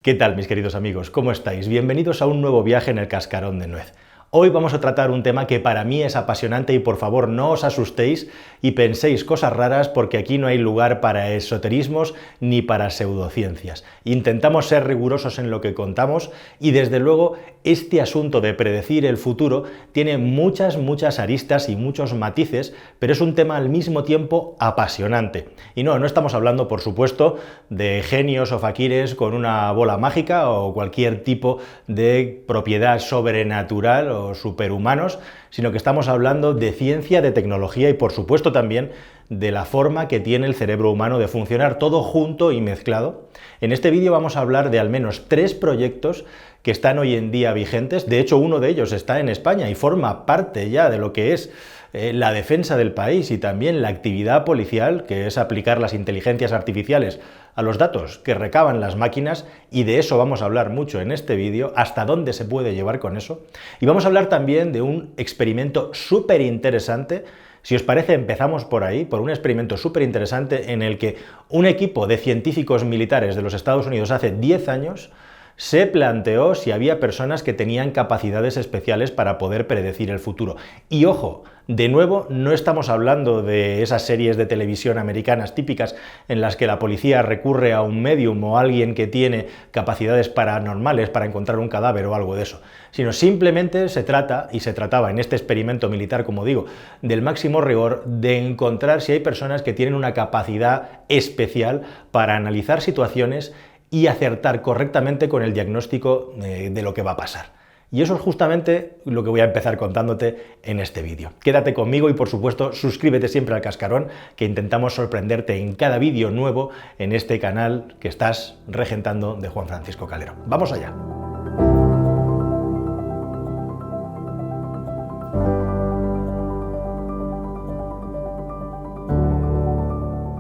¿Qué tal, mis queridos amigos? ¿Cómo estáis? Bienvenidos a un nuevo viaje en el cascarón de nuez. Hoy vamos a tratar un tema que para mí es apasionante y por favor no os asustéis y penséis cosas raras porque aquí no hay lugar para esoterismos ni para pseudociencias. Intentamos ser rigurosos en lo que contamos y desde luego este asunto de predecir el futuro tiene muchas aristas y muchos matices, pero es un tema al mismo tiempo apasionante. Y no estamos hablando, por supuesto, de genios o faquires con una bola mágica o cualquier tipo de propiedad sobrenatural o superhumanos, sino que estamos hablando de ciencia, de tecnología y por supuesto también de la forma que tiene el cerebro humano de funcionar todo junto y mezclado. En este vídeo vamos a hablar de al menos 3 proyectos que están hoy en día vigentes. De hecho, uno de ellos está en España y forma parte ya de lo que es la defensa del país y también la actividad policial, que es aplicar las inteligencias artificiales a los datos que recaban las máquinas, y de eso vamos a hablar mucho en este vídeo, hasta dónde se puede llevar con eso. Y vamos a hablar también de un experimento súper interesante. Si os parece, empezamos por ahí, por un experimento súper interesante en el que un equipo de científicos militares de los Estados Unidos hace 10 años se planteó si había personas que tenían capacidades especiales para poder predecir el futuro. Y ojo, de nuevo, no estamos hablando de esas series de televisión americanas típicas en las que la policía recurre a un médium o a alguien que tiene capacidades paranormales para encontrar un cadáver o algo de eso, sino simplemente se trata, y se trataba en este experimento militar, como digo, del máximo rigor, de encontrar si hay personas que tienen una capacidad especial para analizar situaciones y acertar correctamente con el diagnóstico de lo que va a pasar. Y eso es justamente lo que voy a empezar contándote en este vídeo. Quédate conmigo y por supuesto suscríbete siempre al cascarón, que intentamos sorprenderte en cada vídeo nuevo en este canal que estás regentando de Juan Francisco Calero. ¡Vamos allá!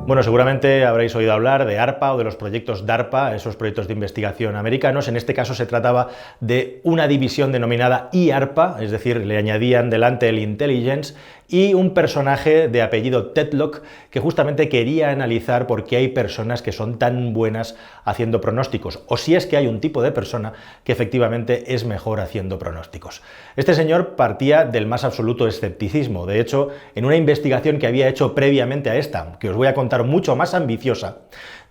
Bueno, seguramente habréis oído hablar de ARPA o de los proyectos DARPA, esos proyectos de investigación americanos. En este caso se trataba de una división denominada IARPA, es decir, le añadían delante el Intelligence, y un personaje de apellido Tetlock que justamente quería analizar por qué hay personas que son tan buenas haciendo pronósticos, o si es que hay un tipo de persona que efectivamente es mejor haciendo pronósticos. Este señor partía del más absoluto escepticismo. De hecho, en una investigación que había hecho previamente a esta, que os voy a contar mucho más ambiciosa,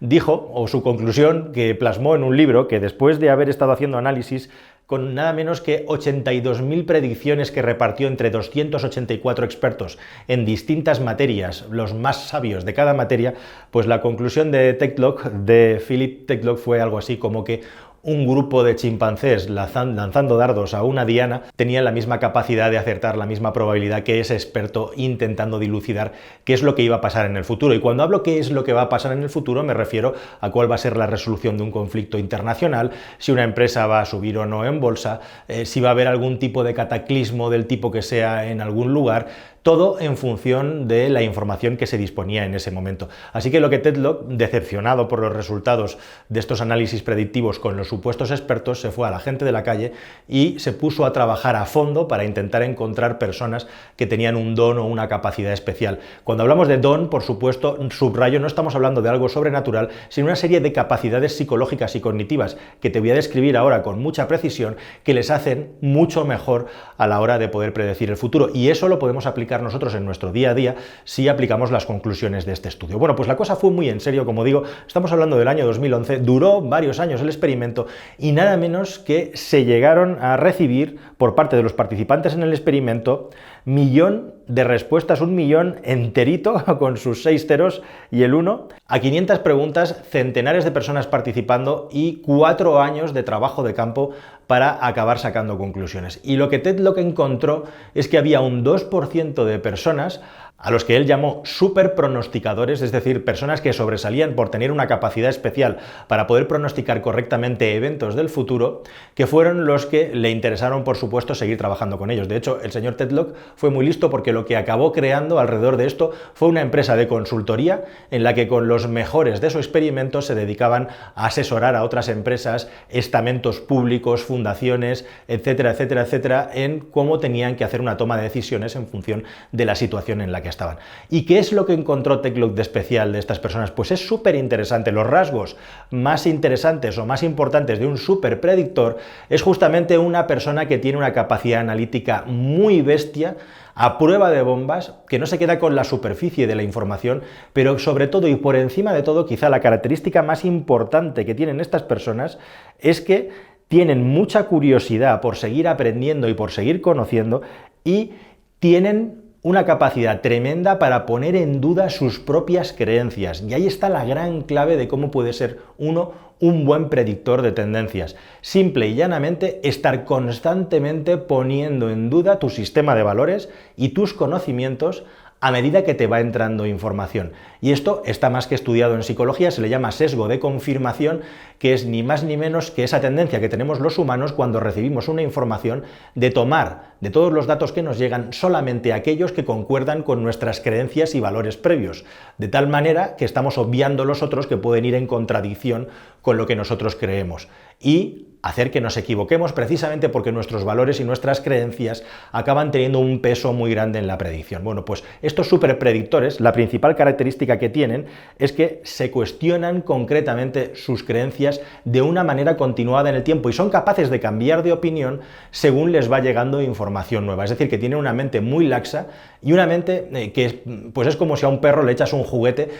dijo, o su conclusión, que plasmó en un libro, que después de haber estado haciendo análisis con nada menos que 82.000 predicciones que repartió entre 284 expertos en distintas materias, los más sabios de cada materia, pues la conclusión de Philip Tetlock, fue algo así como que un grupo de chimpancés lanzando dardos a una diana tenía la misma capacidad de acertar, la misma probabilidad que ese experto intentando dilucidar qué es lo que iba a pasar en el futuro. Y cuando hablo qué es lo que va a pasar en el futuro, me refiero a cuál va a ser la resolución de un conflicto internacional, si una empresa va a subir o no en bolsa, si va a haber algún tipo de cataclismo del tipo que sea en algún lugar, todo en función de la información que se disponía en ese momento. Así que lo que Tetlock, decepcionado por los resultados de estos análisis predictivos con los supuestos expertos, se fue a la gente de la calle y se puso a trabajar a fondo para intentar encontrar personas que tenían un don o una capacidad especial. Cuando hablamos de don, por supuesto, subrayo, no estamos hablando de algo sobrenatural, sino una serie de capacidades psicológicas y cognitivas que te voy a describir ahora con mucha precisión, que les hacen mucho mejor a la hora de poder predecir el futuro. Y eso lo podemos aplicar nosotros en nuestro día a día si aplicamos las conclusiones de este estudio. Bueno, pues la cosa fue muy en serio, como digo, estamos hablando del año 2011, duró varios años el experimento y nada menos que se llegaron a recibir por parte de los participantes en el experimento 1.000.000 de respuestas, 1.000.000 enterito con sus 6 ceros y el 1, a 500 preguntas, centenares de personas participando y 4 años de trabajo de campo para acabar sacando conclusiones. Y lo que Tetlock encontró es que había un 2% de personas a los que él llamó superpronosticadores, es decir, personas que sobresalían por tener una capacidad especial para poder pronosticar correctamente eventos del futuro, que fueron los que le interesaron, por supuesto, seguir trabajando con ellos. De hecho, el señor Tetlock fue muy listo porque lo que acabó creando alrededor de esto fue una empresa de consultoría en la que con los mejores de su experimento se dedicaban a asesorar a otras empresas, estamentos públicos, fundaciones, etcétera, etcétera, etcétera, en cómo tenían que hacer una toma de decisiones en función de la situación en la que que estaban. ¿Y qué es lo que encontró Techlock de especial de estas personas? Pues es súper interesante. Los rasgos más interesantes o más importantes de un super predictor es justamente una persona que tiene una capacidad analítica muy bestia, a prueba de bombas, que no se queda con la superficie de la información, pero sobre todo y por encima de todo, quizá la característica más importante que tienen estas personas es que tienen mucha curiosidad por seguir aprendiendo y por seguir conociendo, y tienen una capacidad tremenda para poner en duda sus propias creencias. Y ahí está la gran clave de cómo puede ser uno un buen predictor de tendencias. Simple y llanamente, estar constantemente poniendo en duda tu sistema de valores y tus conocimientos a medida que te va entrando información. Y esto está más que estudiado en psicología, se le llama sesgo de confirmación, que es ni más ni menos que esa tendencia que tenemos los humanos cuando recibimos una información de tomar de todos los datos que nos llegan solamente aquellos que concuerdan con nuestras creencias y valores previos, de tal manera que estamos obviando los otros que pueden ir en contradicción con lo que nosotros creemos, y hacer que nos equivoquemos precisamente porque nuestros valores y nuestras creencias acaban teniendo un peso muy grande en la predicción. Bueno, pues estos superpredictores, la principal característica que tienen es que se cuestionan concretamente sus creencias de una manera continuada en el tiempo y son capaces de cambiar de opinión según les va llegando información nueva. Es decir, que tienen una mente muy laxa y una mente que pues es como si a un perro le echas un juguete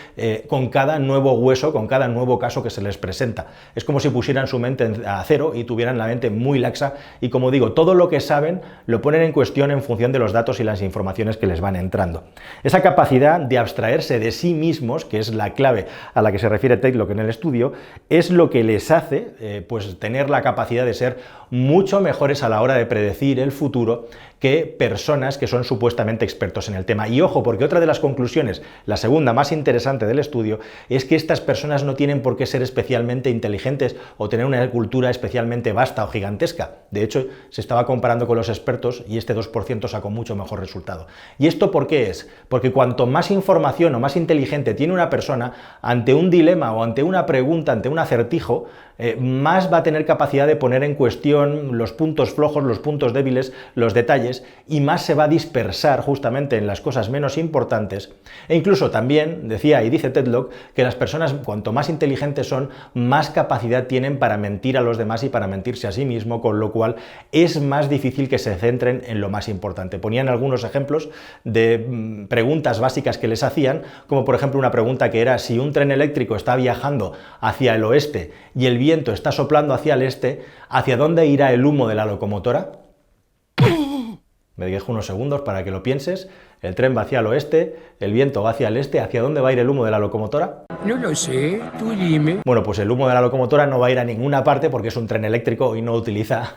con cada nuevo hueso, con cada nuevo caso que se les presenta. Es como si pusieran su mente a cero y tuvieran la mente muy laxa y, como digo, todo lo que saben lo ponen en cuestión en función de los datos y las informaciones que les van entrando. Esa capacidad de abstraerse de sí mismos, que es la clave a la que se refiere Techlock en el estudio, es lo que les hace pues tener la capacidad de ser mucho mejores a la hora de predecir el futuro que personas que son supuestamente expertos en el tema. Y ojo, porque otra de las conclusiones, la segunda más interesante del estudio, es que estas personas no tienen por qué ser especialmente inteligentes o tener una cultura especialmente vasta o gigantesca. De hecho, se estaba comparando con los expertos y este 2% sacó mucho mejor resultado. ¿Y esto por qué es? Porque cuanto más información o más inteligente tiene una persona ante un dilema o ante una pregunta, ante un acertijo, más va a tener capacidad de poner en cuestión los puntos flojos, los puntos débiles, los detalles, y más se va a dispersar justamente en las cosas menos importantes. E incluso también decía y dice Techlock que las personas, cuanto más inteligentes son, más capacidad tienen para mentir a los demás y para mentirse a sí mismo, con lo cual es más difícil que se centren en lo más importante. Ponían algunos ejemplos de preguntas básicas que les hacían, como por ejemplo una pregunta que era: si un tren eléctrico está viajando hacia el oeste y el viento está soplando hacia el este, ¿hacia dónde irá el humo de la locomotora? Me dejo unos segundos para que lo pienses. El tren va hacia el oeste, el viento va hacia el este. ¿Hacia dónde va a ir el humo de la locomotora? No lo sé, tú dime. Bueno, pues el humo de la locomotora no va a ir a ninguna parte porque es un tren eléctrico y no utiliza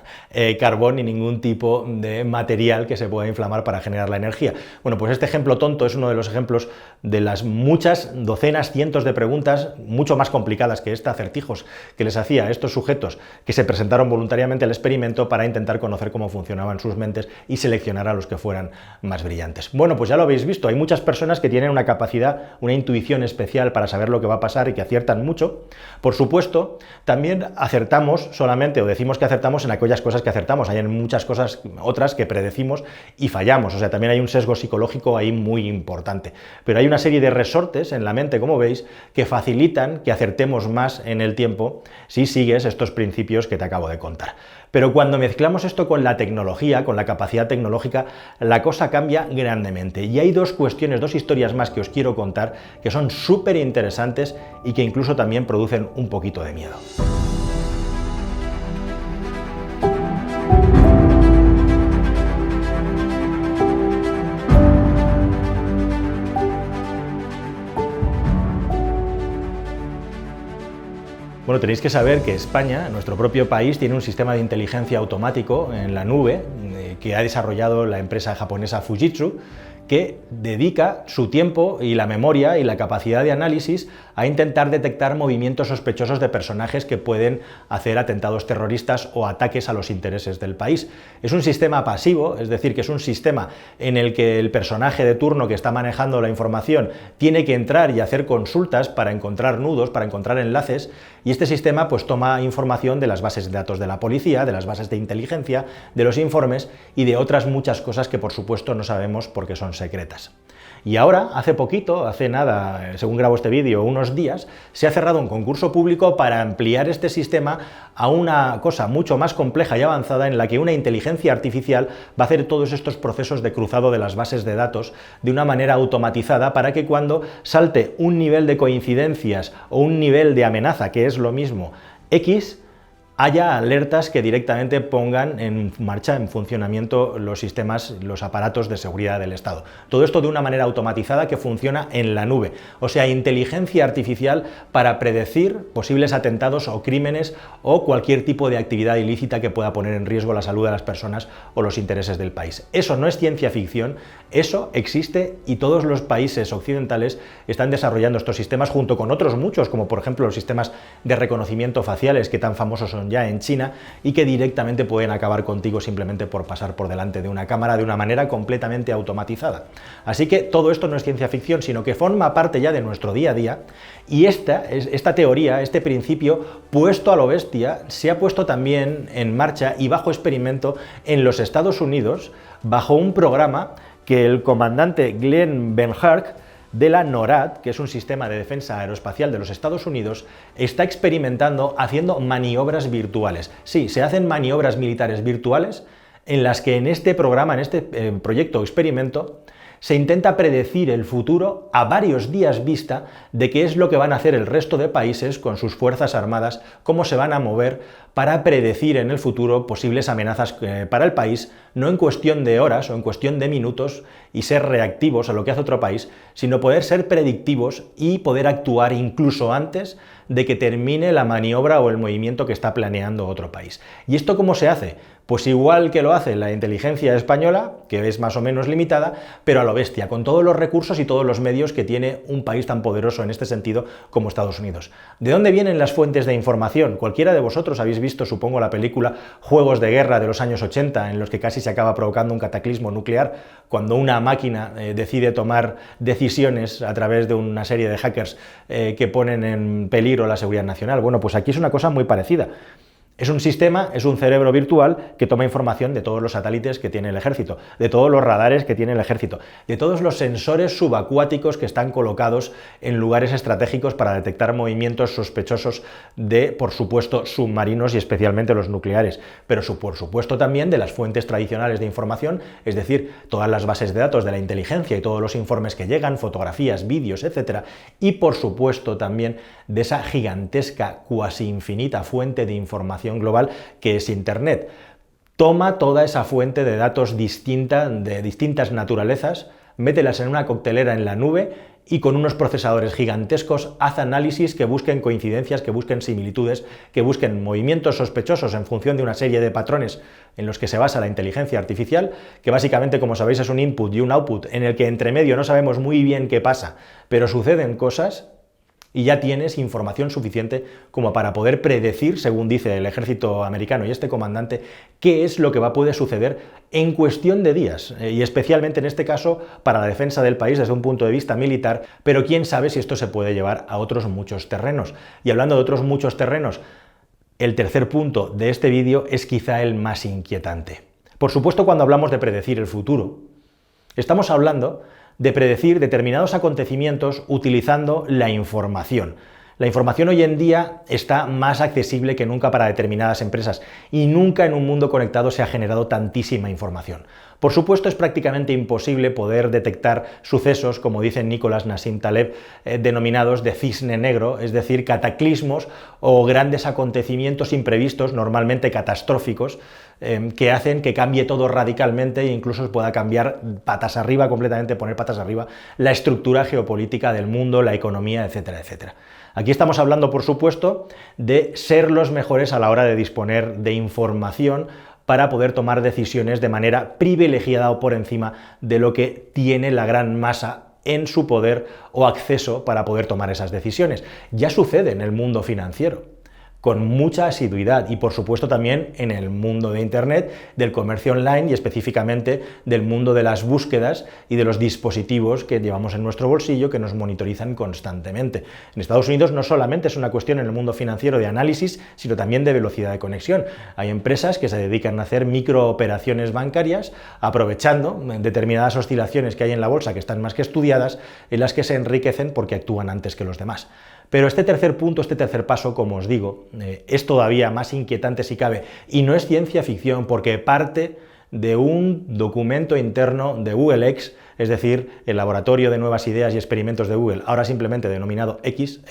carbón ni ningún tipo de material que se pueda inflamar para generar la energía. Bueno, pues este ejemplo tonto es uno de los ejemplos de las muchas, docenas, cientos de preguntas, mucho más complicadas que acertijos que les hacía a estos sujetos que se presentaron voluntariamente al experimento para intentar conocer cómo funcionaban sus mentes y seleccionar a los que fueran más brillantes. Bueno, pues ya lo habéis visto, hay muchas personas que tienen una capacidad, una intuición especial para saber lo que va a pasar y que aciertan mucho. Por supuesto, también acertamos solamente, o decimos que acertamos en aquellas cosas que acertamos. Hay muchas cosas otras que predecimos y fallamos, o sea, también hay un sesgo psicológico ahí muy importante. Pero hay una serie de resortes en la mente, como veis, que facilitan que acertemos más en el tiempo si sigues estos principios que te acabo de contar. Pero cuando mezclamos esto con la tecnología, con la capacidad tecnológica, la cosa cambia grandemente. Y hay dos cuestiones, dos historias más que os quiero contar, que son súper interesantes y que incluso también producen un poquito de miedo. Bueno, tenéis que saber que España, nuestro propio país, tiene un sistema de inteligencia automático en la nube que ha desarrollado la empresa japonesa Fujitsu, que dedica su tiempo y la memoria y la capacidad de análisis a intentar detectar movimientos sospechosos de personajes que pueden hacer atentados terroristas o ataques a los intereses del país. Es un sistema pasivo, es decir, que es un sistema en el que el personaje de turno que está manejando la información tiene que entrar y hacer consultas para encontrar nudos, para encontrar enlaces, y este sistema pues toma información de las bases de datos de la policía, de las bases de inteligencia, de los informes y de otras muchas cosas que por supuesto no sabemos porque son secretas. Y ahora, hace poquito, hace nada, según grabo este vídeo, unos días, se ha cerrado un concurso público para ampliar este sistema a una cosa mucho más compleja y avanzada en la que una inteligencia artificial va a hacer todos estos procesos de cruzado de las bases de datos de una manera automatizada para que cuando salte un nivel de coincidencias o un nivel de amenaza, que es lo mismo, X, haya alertas que directamente pongan en marcha, en funcionamiento los sistemas, los aparatos de seguridad del Estado. Todo esto de una manera automatizada que funciona en la nube, o sea, inteligencia artificial para predecir posibles atentados o crímenes o cualquier tipo de actividad ilícita que pueda poner en riesgo la salud de las personas o los intereses del país. Eso no es ciencia ficción, eso existe y todos los países occidentales están desarrollando estos sistemas junto con otros muchos, como por ejemplo los sistemas de reconocimiento faciales que tan famosos son ya en China y que directamente pueden acabar contigo simplemente por pasar por delante de una cámara de una manera completamente automatizada. Así que todo esto no es ciencia ficción, sino que forma parte ya de nuestro día a día y esta teoría, este principio puesto a lo bestia, se ha puesto también en marcha y bajo experimento en los Estados Unidos bajo un programa que el comandante Glenn Benhark de la NORAD, que es un sistema de defensa aeroespacial de los Estados Unidos, está experimentando haciendo maniobras virtuales. Sí, se hacen maniobras militares virtuales en las que en este programa, en este proyecto o experimento, se intenta predecir el futuro a varios días vista de qué es lo que van a hacer el resto de países con sus fuerzas armadas, cómo se van a mover para predecir en el futuro posibles amenazas para el país, no en cuestión de horas o en cuestión de minutos y ser reactivos a lo que hace otro país, sino poder ser predictivos y poder actuar incluso antes de que termine la maniobra o el movimiento que está planeando otro país. ¿Y esto cómo se hace? Pues igual que lo hace la inteligencia española, que es más o menos limitada, pero a lo bestia, con todos los recursos y todos los medios que tiene un país tan poderoso en este sentido como Estados Unidos. ¿De dónde vienen las fuentes de información? Cualquiera de vosotros habéis visto, supongo, la película Juegos de Guerra de los años 80, en los que casi se acaba provocando un cataclismo nuclear, cuando una máquina decide tomar decisiones a través de una serie de hackers que ponen en peligro la seguridad nacional. Bueno, pues aquí es una cosa muy parecida. Es un sistema, es un cerebro virtual que toma información de todos los satélites que tiene el ejército, de todos los radares que tiene el ejército, de todos los sensores subacuáticos que están colocados en lugares estratégicos para detectar movimientos sospechosos de, por supuesto, submarinos y especialmente los nucleares, pero por supuesto también de las fuentes tradicionales de información, es decir, todas las bases de datos de la inteligencia y todos los informes que llegan, fotografías, vídeos, etcétera, y por supuesto también de esa gigantesca, cuasi infinita fuente de información global que es Internet. Toma toda esa fuente de datos distinta, de distintas naturalezas, mételas en una coctelera en la nube y con unos procesadores gigantescos haz análisis que busquen coincidencias, que busquen similitudes, que busquen movimientos sospechosos en función de una serie de patrones en los que se basa la inteligencia artificial, que básicamente, como sabéis, es un input y un output en el que entre medio no sabemos muy bien qué pasa, pero suceden cosas. Y ya tienes información suficiente como para poder predecir, según dice el ejército americano y este comandante, qué es lo que puede suceder en cuestión de días, y especialmente en este caso para la defensa del país desde un punto de vista militar, pero quién sabe si esto se puede llevar a otros muchos terrenos. Y hablando de otros muchos terrenos, el tercer punto de este vídeo es quizá el más inquietante. Por supuesto, cuando hablamos de predecir el futuro, estamos hablando de predecir determinados acontecimientos utilizando la información. La información hoy en día está más accesible que nunca para determinadas empresas y nunca en un mundo conectado se ha generado tantísima información. Por supuesto, es prácticamente imposible poder detectar sucesos, como dice Nicolás Nassim Taleb, denominados de cisne negro, es decir, cataclismos o grandes acontecimientos imprevistos, normalmente catastróficos, que hacen que cambie todo radicalmente e incluso pueda cambiar patas arriba, completamente poner patas arriba, la estructura geopolítica del mundo, la economía, etcétera, etcétera. Aquí estamos hablando, por supuesto, de ser los mejores a la hora de disponer de información para poder tomar decisiones de manera privilegiada o por encima de lo que tiene la gran masa en su poder o acceso para poder tomar esas decisiones. Ya sucede en el mundo financiero. con mucha asiduidad y por supuesto también en el mundo de Internet, del comercio online y específicamente del mundo de las búsquedas y de los dispositivos que llevamos en nuestro bolsillo que nos monitorizan constantemente. En Estados Unidos no solamente es una cuestión en el mundo financiero de análisis, sino también de velocidad de conexión. Hay empresas que se dedican a hacer microoperaciones bancarias aprovechando determinadas oscilaciones que hay en la bolsa que están más que estudiadas, en las que se enriquecen porque actúan antes que los demás. Pero este tercer punto, este tercer paso, como os digo, es todavía más inquietante si cabe, y no es ciencia ficción porque parte de un documento interno de Google X, es decir, el laboratorio de nuevas ideas y experimentos de Google, ahora simplemente denominado X.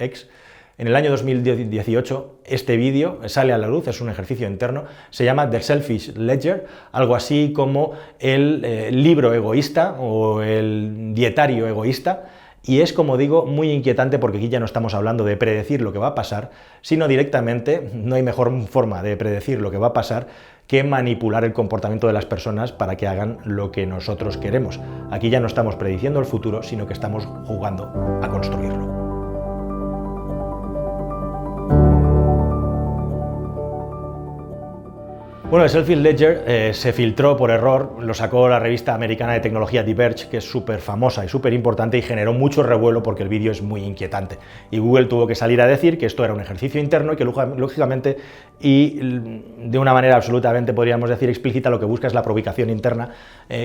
En el año 2018 este vídeo sale a la luz, es un ejercicio interno, se llama The Selfish Ledger, algo así como el libro egoísta o el dietario egoísta. Y es, como digo, muy inquietante porque aquí ya no estamos hablando de predecir lo que va a pasar, sino directamente, no hay mejor forma de predecir lo que va a pasar que manipular el comportamiento de las personas para que hagan lo que nosotros queremos. Aquí ya no estamos prediciendo el futuro, sino que estamos jugando a construirlo. Bueno, el Selfish Ledger se filtró por error, lo sacó la revista americana de tecnología Diverge, que es súper famosa y súper importante y generó mucho revuelo porque el vídeo es muy inquietante. Y Google tuvo que salir a decir que esto era un ejercicio interno y que lógicamente y de una manera absolutamente, podríamos decir, explícita, lo que busca es la provocación interna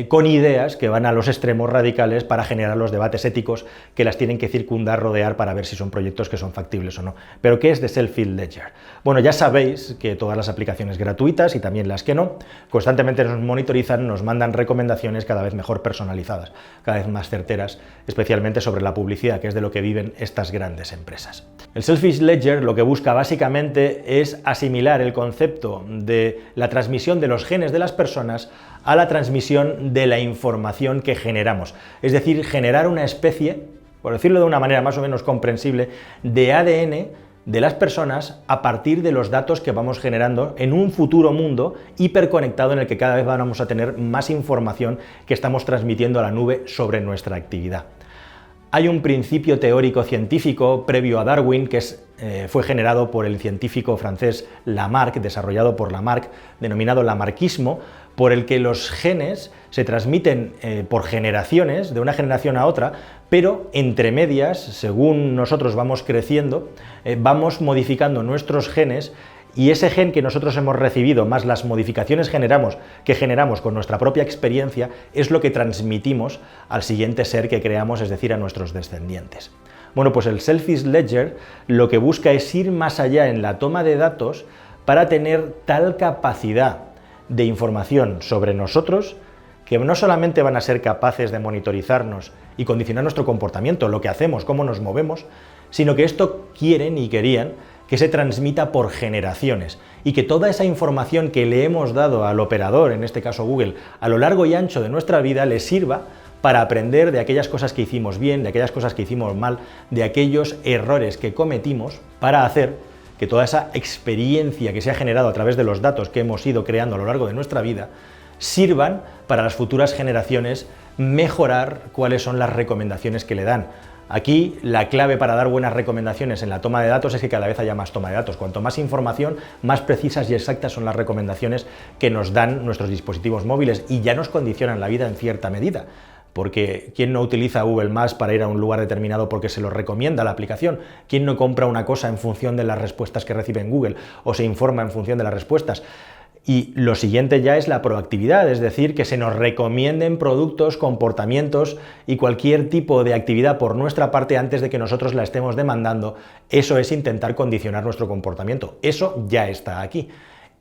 con ideas que van a los extremos radicales para generar los debates éticos que las tienen que circundar, rodear para ver si son proyectos que son factibles o no. ¿Pero qué es The Selfish Ledger? Bueno, ya sabéis que todas las aplicaciones gratuitas y también las que no, constantemente nos monitorizan, nos mandan recomendaciones cada vez mejor personalizadas, cada vez más certeras, especialmente sobre la publicidad, que es de lo que viven estas grandes empresas. El Selfish Ledger lo que busca básicamente es asimilar el concepto de la transmisión de los genes de las personas a la transmisión de la información que generamos, es decir, generar una especie, por decirlo de una manera más o menos comprensible, de ADN de las personas a partir de los datos que vamos generando en un futuro mundo hiperconectado en el que cada vez vamos a tener más información que estamos transmitiendo a la nube sobre nuestra actividad. Hay un principio teórico científico previo a Darwin que fue generado por el científico francés Lamarck, desarrollado por Lamarck, denominado lamarckismo, por el que los genes se transmiten por generaciones, de una generación a otra, pero entre medias, según nosotros vamos creciendo, vamos modificando nuestros genes y ese gen que nosotros hemos recibido, más las modificaciones que generamos con nuestra propia experiencia, es lo que transmitimos al siguiente ser que creamos, es decir, a nuestros descendientes. Bueno, pues el Selfish Ledger lo que busca es ir más allá en la toma de datos para tener tal capacidad de información sobre nosotros que no solamente van a ser capaces de monitorizarnos y condicionar nuestro comportamiento, lo que hacemos, cómo nos movemos, sino que esto quieren y querían que se transmita por generaciones y que toda esa información que le hemos dado al operador, en este caso Google, a lo largo y ancho de nuestra vida, le sirva para aprender de aquellas cosas que hicimos bien, de aquellas cosas que hicimos mal, de aquellos errores que cometimos, para hacer que toda esa experiencia que se ha generado a través de los datos que hemos ido creando a lo largo de nuestra vida sirvan para las futuras generaciones mejorar cuáles son las recomendaciones que le dan. Aquí la clave para dar buenas recomendaciones en la toma de datos es que cada vez haya más toma de datos. Cuanto más información, más precisas y exactas son las recomendaciones que nos dan nuestros dispositivos móviles y ya nos condicionan la vida en cierta medida. Porque ¿quién no utiliza Google Maps para ir a un lugar determinado porque se lo recomienda la aplicación? ¿Quién no compra una cosa en función de las respuestas que recibe en Google o se informa en función de las respuestas? Y lo siguiente ya es la proactividad, es decir, que se nos recomienden productos, comportamientos y cualquier tipo de actividad por nuestra parte antes de que nosotros la estemos demandando. Eso es intentar condicionar nuestro comportamiento. Eso ya está aquí.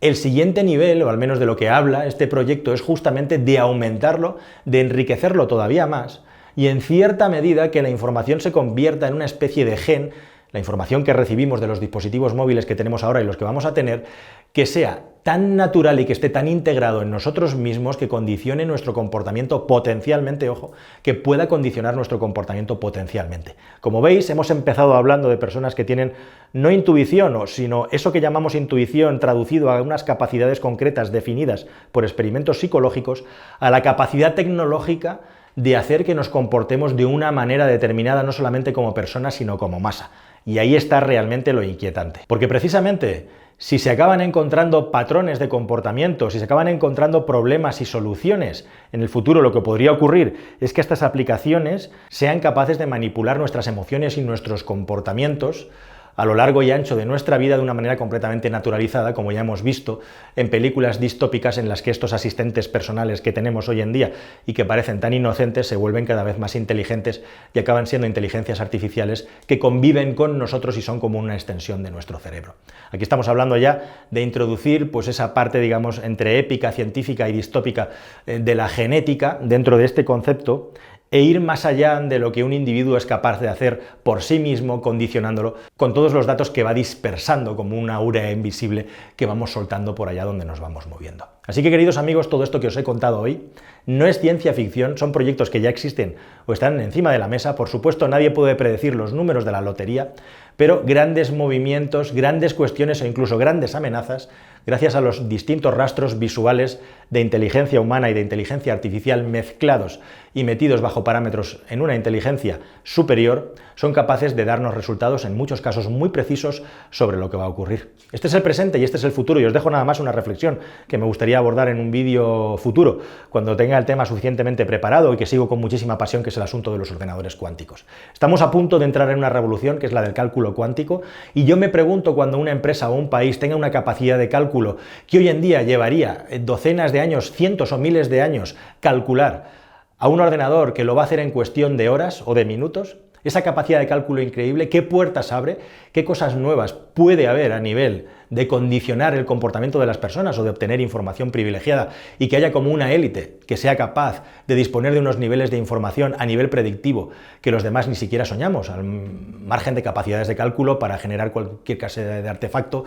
El siguiente nivel, o al menos de lo que habla este proyecto, es justamente de aumentarlo, de enriquecerlo todavía más y en cierta medida que la información se convierta en una especie de gen, la información que recibimos de los dispositivos móviles que tenemos ahora y los que vamos a tener, que sea tan natural y que esté tan integrado en nosotros mismos que condicione nuestro comportamiento potencialmente, ojo, que pueda condicionar nuestro comportamiento potencialmente. Como veis, hemos empezado hablando de personas que tienen no intuición, sino eso que llamamos intuición traducido a unas capacidades concretas definidas por experimentos psicológicos, a la capacidad tecnológica de hacer que nos comportemos de una manera determinada, no solamente como personas, sino como masa. Y ahí está realmente lo inquietante. Porque precisamente si se acaban encontrando patrones de comportamiento, si se acaban encontrando problemas y soluciones, en el futuro lo que podría ocurrir es que estas aplicaciones sean capaces de manipular nuestras emociones y nuestros comportamientos a lo largo y ancho de nuestra vida de una manera completamente naturalizada, como ya hemos visto en películas distópicas en las que estos asistentes personales que tenemos hoy en día y que parecen tan inocentes se vuelven cada vez más inteligentes y acaban siendo inteligencias artificiales que conviven con nosotros y son como una extensión de nuestro cerebro. Aquí estamos hablando ya de introducir pues esa parte, digamos, entre épica, científica y distópica de la genética dentro de este concepto, e ir más allá de lo que un individuo es capaz de hacer por sí mismo, condicionándolo con todos los datos que va dispersando como una aurea invisible que vamos soltando por allá donde nos vamos moviendo. Así que, queridos amigos, todo esto que os he contado hoy no es ciencia ficción, son proyectos que ya existen o están encima de la mesa. Por supuesto, nadie puede predecir los números de la lotería, pero grandes movimientos, grandes cuestiones o incluso grandes amenazas, gracias a los distintos rastros visuales de inteligencia humana y de inteligencia artificial mezclados y metidos bajo parámetros en una inteligencia superior, son capaces de darnos resultados en muchos casos muy precisos sobre lo que va a ocurrir. Este es el presente y este es el futuro, y os dejo nada más una reflexión que me gustaría abordar en un vídeo futuro, cuando tenga el tema suficientemente preparado y que sigo con muchísima pasión, que es el asunto de los ordenadores cuánticos. Estamos a punto de entrar en una revolución que es la del cálculo cuántico, y yo me pregunto, cuando una empresa o un país tenga una capacidad de cálculo que hoy en día llevaría docenas de años, cientos o miles de años calcular, a un ordenador que lo va a hacer en cuestión de horas o de minutos, esa capacidad de cálculo increíble, ¿qué puertas abre? ¿Qué cosas nuevas puede haber a nivel de condicionar el comportamiento de las personas o de obtener información privilegiada, y que haya como una élite que sea capaz de disponer de unos niveles de información a nivel predictivo que los demás ni siquiera soñamos, al margen de capacidades de cálculo para generar cualquier clase de artefacto,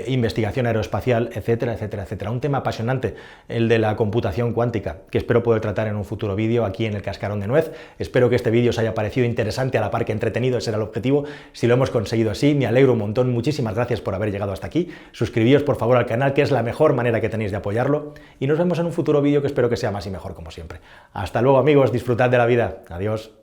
investigación aeroespacial, etcétera, etcétera, etcétera? Un tema apasionante, el de la computación cuántica, que espero poder tratar en un futuro vídeo aquí en el Cascarón de Nuez. Espero que este vídeo os haya parecido interesante, a la par que entretenido. Ese era el objetivo. Si lo hemos conseguido así, me alegro un montón. Muchísimas gracias por haber llegado hasta aquí. Suscribíos por favor al canal, que es la mejor manera que tenéis de apoyarlo, y nos vemos en un futuro vídeo que espero que sea más y mejor como siempre. Hasta luego, amigos, disfrutad de la vida. Adiós.